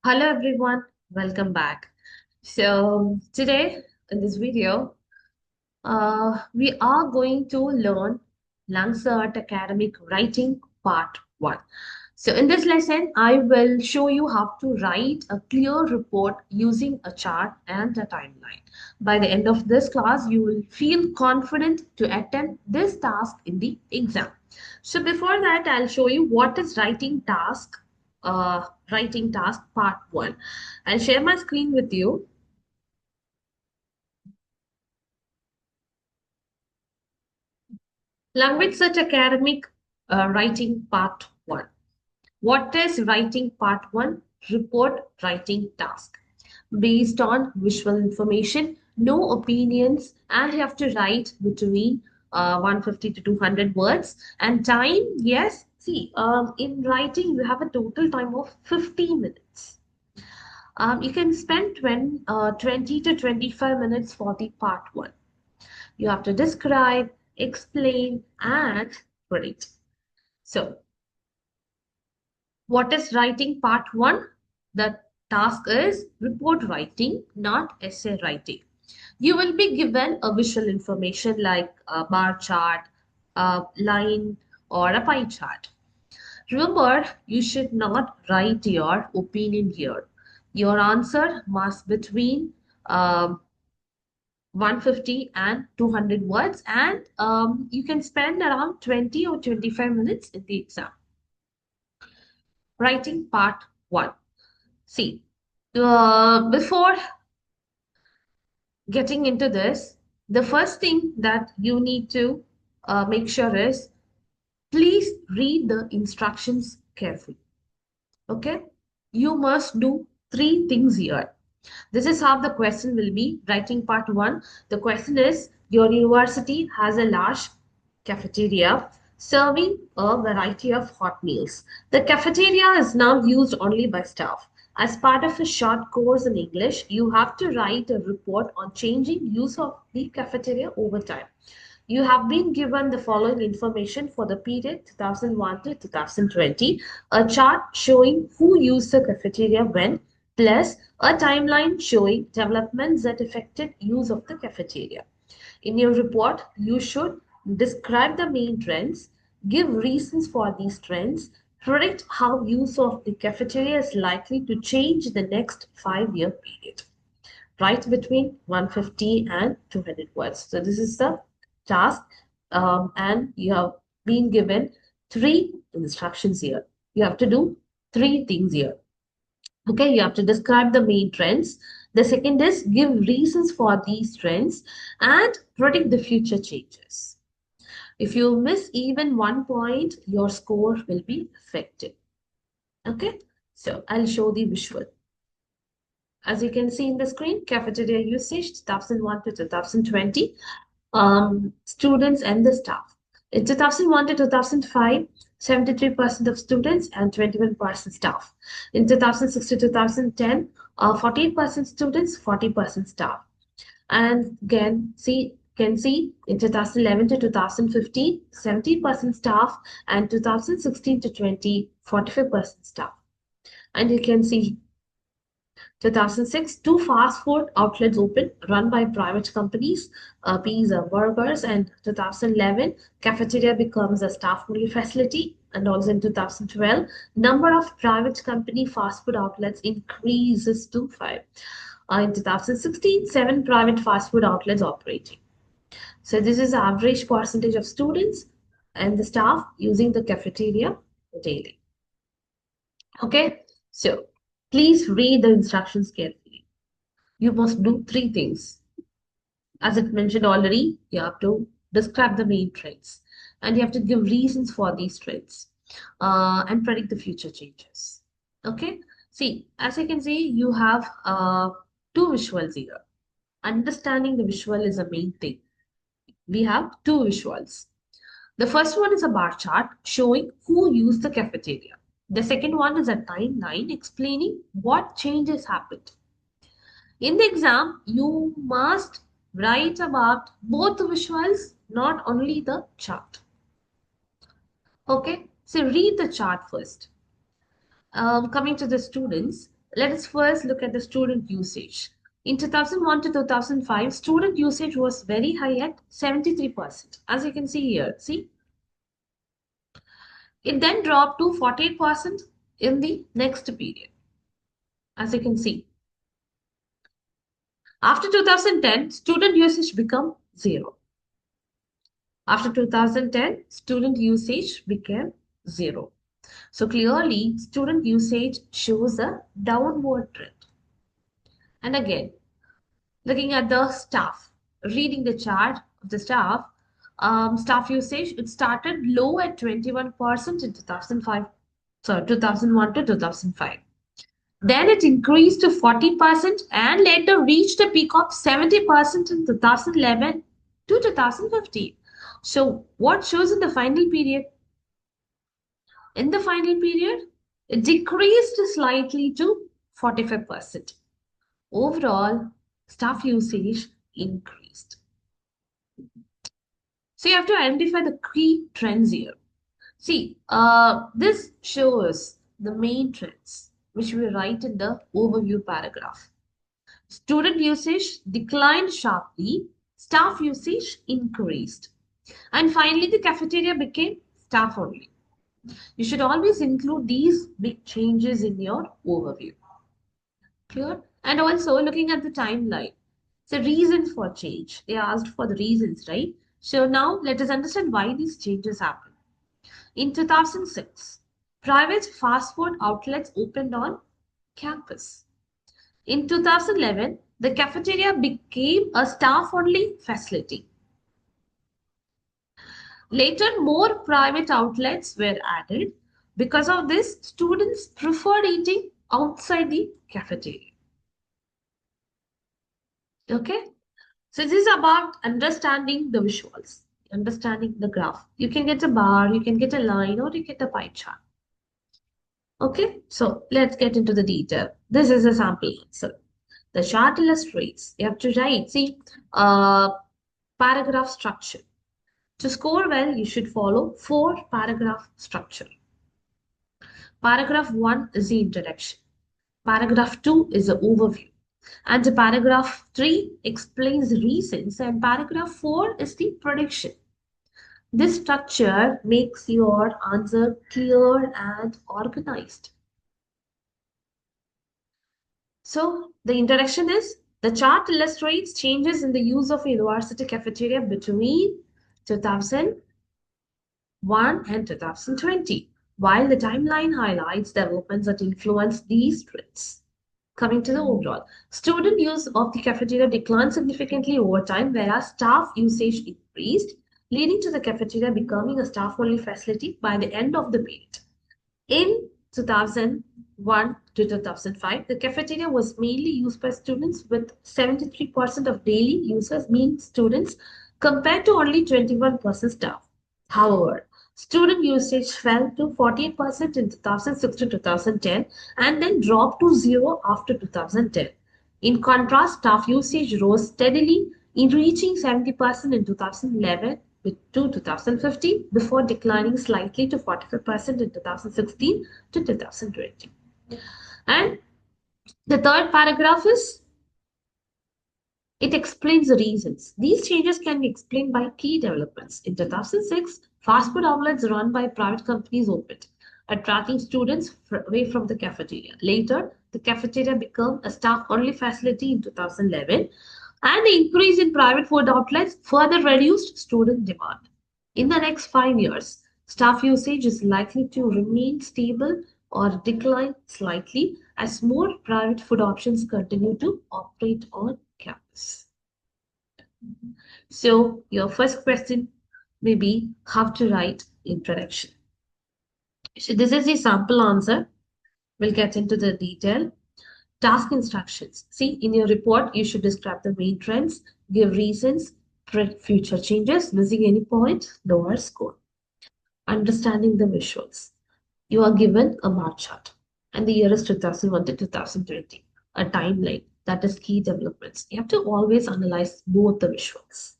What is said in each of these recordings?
Hello everyone, welcome back. Today in this video, we are going to learn LanguageCert Academic Writing Part 1. So in this lesson, I will show you how to write a clear report using a chart and a timeline. By the end of this class, you will feel confident to attempt this task in the exam. So before that, I'll show you what is writing task part 1. I'll share my screen with you. Language Search Academic Writing Part 1. What is writing part 1? Report writing task. Based on visual information, no opinions, and you have to write between 150 to 200 words. And time, yes, see, in writing, you have a total time of 50 minutes. You can spend 20 to 25 minutes for the part 1. You have to describe, explain, and predict. So, what is writing part 1? The task is report writing, not essay writing. You will be given a visual information like a bar chart, a line, or a pie chart. Remember, you should not write your opinion here. Your answer must between 150 and 200 words, and you can spend around 20 or 25 minutes in the exam. Writing part 1. See, before getting into this, the first thing that you need to make sure is please read the instructions carefully. Okay? You must do three things here. This is how the question will be. Writing part 1. The question is, your university has a large cafeteria serving a variety of hot meals. The cafeteria is now used only by staff. As part of a short course in English, you have to write a report on changing use of the cafeteria over time. You have been given the following information for the period 2001 to 2020, a chart showing who used the cafeteria when, plus a timeline showing developments that affected use of the cafeteria. In your report, you should describe the main trends, give reasons for these trends, predict how use of the cafeteria is likely to change the next 5-year period. Write between 150 and 200 words. So this is the task, and you have been given three instructions here. You have to do three things here. Okay, you have to describe the main trends. The second is give reasons for these trends and predict the future changes. If you miss even one point, your score will be affected. Okay, so I'll show the visual. As you can see in the screen, cafeteria usage 2001 to 2020, students and the staff. In 2001 to 2005, 73% of students and 21% staff. In 2006 to 2010, 48% students, 40% staff. And again, can see in 2011 to 2015, 70% staff, and 2016 to 20, 45% staff. And you can see 2006, two fast food outlets opened, run by private companies, Pizza Burgers, and 2011, cafeteria becomes a staff-only facility. And also in 2012, number of private company fast food outlets increases to 5. In 2016, 7 private fast food outlets operating. So this is the average percentage of students and the staff using the cafeteria daily. Okay, so please read the instructions carefully. You must do three things. As it mentioned already, you have to describe the main trends and you have to give reasons for these trends and predict the future changes. Okay, see, as you can see, you have two visuals here. Understanding the visual is a main thing. We have two visuals. The first one is a bar chart showing who used the cafeteria. The second one is a timeline explaining what changes happened. In the exam, you must write about both the visuals, not only the chart. Okay, so read the chart first. Coming to the students, Let us first look at the student usage. In 2001 to 2005, student usage was very high at 73%. As you can see here, see, it then dropped to 48% in the next period. As you can see, after 2010, student usage became zero. After 2010, student usage became zero. So clearly, student usage shows a downward trend. And again, looking at the staff, reading the chart of the staff, staff usage, it started low at 21% in 2005, sorry, 2001 to 2005. Then it increased to 40% and later reached a peak of 70% in 2011 to 2015. So what shows in the final period? In the final period, it decreased slightly to 45%. Overall, staff usage increased. So you have to identify the key trends here. See, this shows the main trends which we write in the overview paragraph. Student usage declined sharply, staff usage increased. And finally, the cafeteria became staff only. You should always include these big changes in your overview. Clear? And also looking at the timeline. So reasons for change. They asked for the reasons, right? So now let us understand why these changes happened. In 2006, private fast food outlets opened on campus. In 2011, the cafeteria became a staff-only facility. Later, more private outlets were added. Because of this, students preferred eating outside the cafeteria. Okay? So this is about understanding the visuals, understanding the graph. You can get a bar, you can get a line, or you get a pie chart. Okay, so let's get into the detail. This is a sample answer. The chart illustrates. You have to write, see, paragraph structure. To score well, you should follow four paragraph structure. Paragraph 1 is the introduction. Paragraph 2 is the overview. And the paragraph 3 explains the reasons. And paragraph 4 is the prediction. This structure makes your answer clear and organized. So the introduction is the chart illustrates changes in the use of university cafeteria between 2001 and 2020, while the timeline highlights developments that influence these trends. Coming to the overall, student use of the cafeteria declined significantly over time, whereas staff usage increased, leading to the cafeteria becoming a staff-only facility by the end of the period. In 2001 to 2005, the cafeteria was mainly used by students, with 73% of daily users being students compared to only 21% staff. However, student usage fell to 48% in 2006 to 2010 and then dropped to zero after 2010. In contrast, staff usage rose steadily, in reaching 70% in 2011 to 2015 before declining slightly to 45% in 2016 to 2020. And the third paragraph is it explains the reasons. These changes can be explained by key developments. In 2006, fast food outlets run by private companies opened, attracting students away from the cafeteria. Later, the cafeteria became a staff-only facility in 2011, and the increase in private food outlets further reduced student demand. In the next 5 years, staff usage is likely to remain stable or decline slightly as more private food options continue to operate on campus. So your first question may be how to write introduction. So this is the sample answer. We'll get into the detail. Task instructions. See, in your report, you should describe the main trends, give reasons, predict future changes, missing any point, lower score. Understanding the visuals. You are given a bar chart, and the year is 2001 to 2020, a timeline that is key developments. You have to always analyze both the visuals.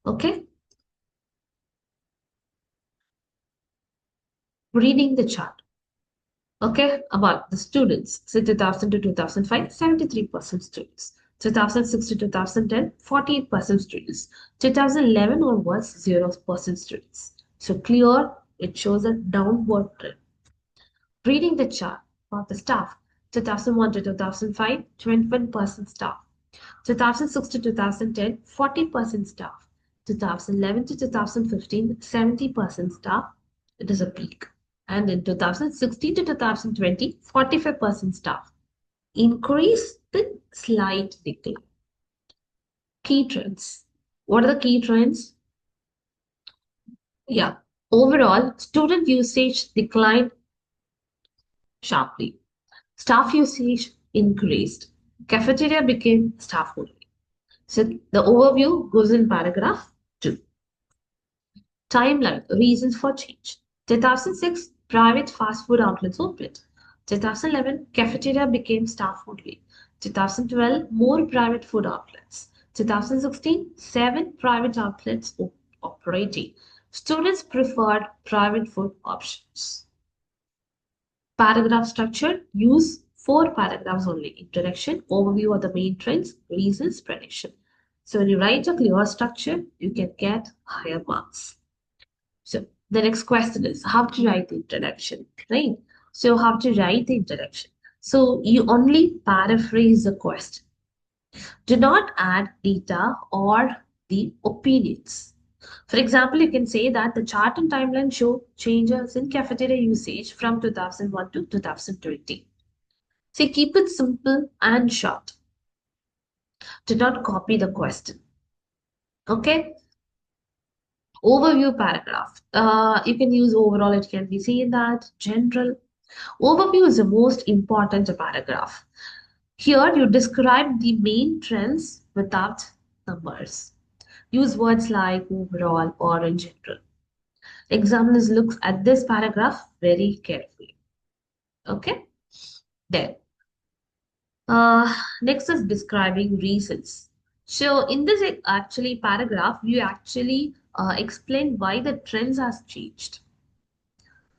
Okay? Reading the chart. Okay, about the students. So 2000 to 2005, 73% students. 2006 to 2010, 48% students. 2011 onwards, 0% students. So clear, it shows a downward trend. Reading the chart of the staff. 2001 to 2005, 21% staff. 2006 to 2010, 40% staff. 2011 to 2015, 70% staff. It is a peak. And in 2016 to 2020, 45% staff. Increase the slight decline. Key trends. What are the key trends? Yeah. Overall, student usage declined sharply. Staff usage increased. Cafeteria became staff only. So the overview goes in paragraph 2. Timeline, reasons for change. 2006, private fast food outlets opened. 2011, cafeteria became staff only. 2012, more private food outlets. 2016, 7 private outlets operating. Students preferred private food options. Paragraph structure, use 4 paragraphs only. Introduction, overview of the main trends, reasons, prediction. So when you write a clear structure, you can get higher marks. So the next question is how to write the introduction, right? So how to write the introduction. So you only paraphrase the question. Do not add data or the opinions. For example, you can say that the chart and timeline show changes in cafeteria usage from 2001 to 2020. So keep it simple and short. Do not copy the question. Okay? Overview paragraph. You can use overall, it can be seen that general. Overview is the most important paragraph. Here you describe the main trends without numbers. Use words like overall or in general. Examiners look at this paragraph very carefully. Okay? Then, next is describing reasons. So in this actually paragraph, you actually explain why the trends has changed.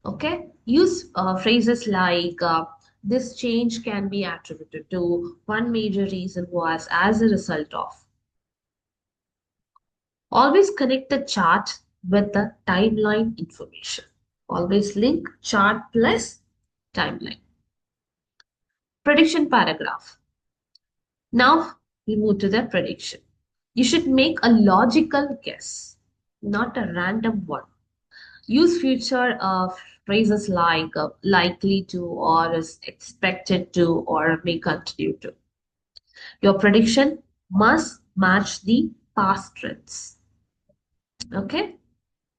Okay, use phrases like this change can be attributed to one major reason was as a result of. Always connect the chart with the timeline information. Always link chart plus timeline. Prediction paragraph. Now we move to the prediction. You should make a logical guess, not a random one. Use future phrases like likely to or is expected to or may continue to. Your prediction must match the past trends. Okay?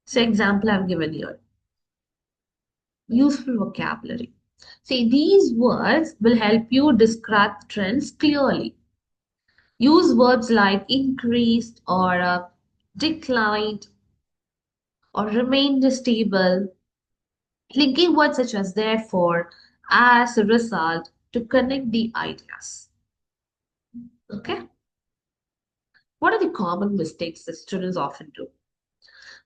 So example I've given here. Useful vocabulary. See, these words will help you describe trends clearly. Use verbs like increased or declined or remained stable. Linking words such as therefore, as a result to connect the ideas. Okay? What are the common mistakes that students often do?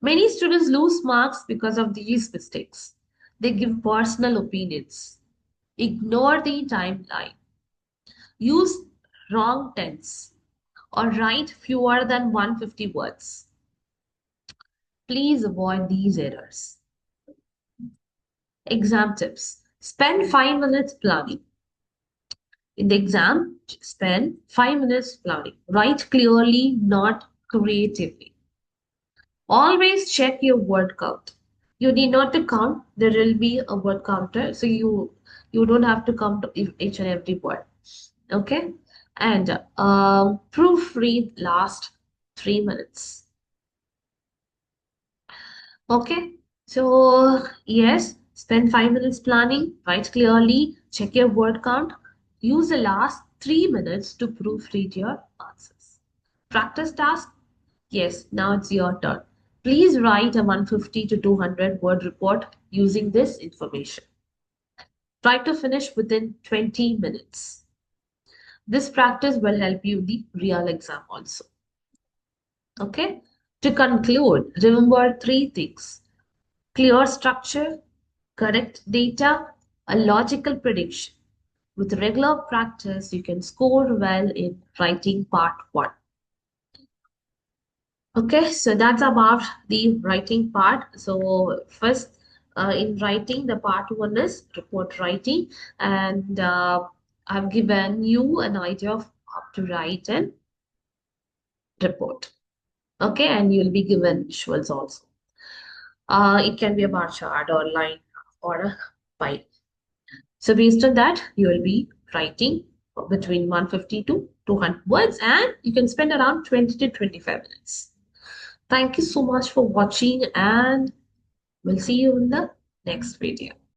Many students lose marks because of these mistakes. They give personal opinions, ignore the timeline, use wrong tense, or write fewer than 150 words. Please avoid these errors. Exam tips. Spend 5 minutes planning. In the exam, spend 5 minutes planning. Write clearly, not creatively. Always check your word count. You need not to count. There will be a word counter, so you don't have to count each and every word. Okay, and proofread last 3 minutes. Okay, so yes, spend 5 minutes planning. Write clearly. Check your word count. Use the last 3 minutes to proofread your answers. Practice task. Yes, now it's your turn. Please write a 150 to 200 word report using this information. Try to finish within 20 minutes. This practice will help you in the real exam also. Okay? To conclude, remember 3 things. Clear structure, correct data, a logical prediction. With regular practice, you can score well in writing part one. Okay, so that's about the writing part. So first, in writing, the part one is report writing, and I've given you an idea of how to write an report. Okay, and you'll be given visuals also. It can be a bar chart or line or a pie. So based on that, you will be writing between 150 to 200 words, and you can spend around 20 to 25 minutes. Thank you so much for watching, and we'll see you in the next video.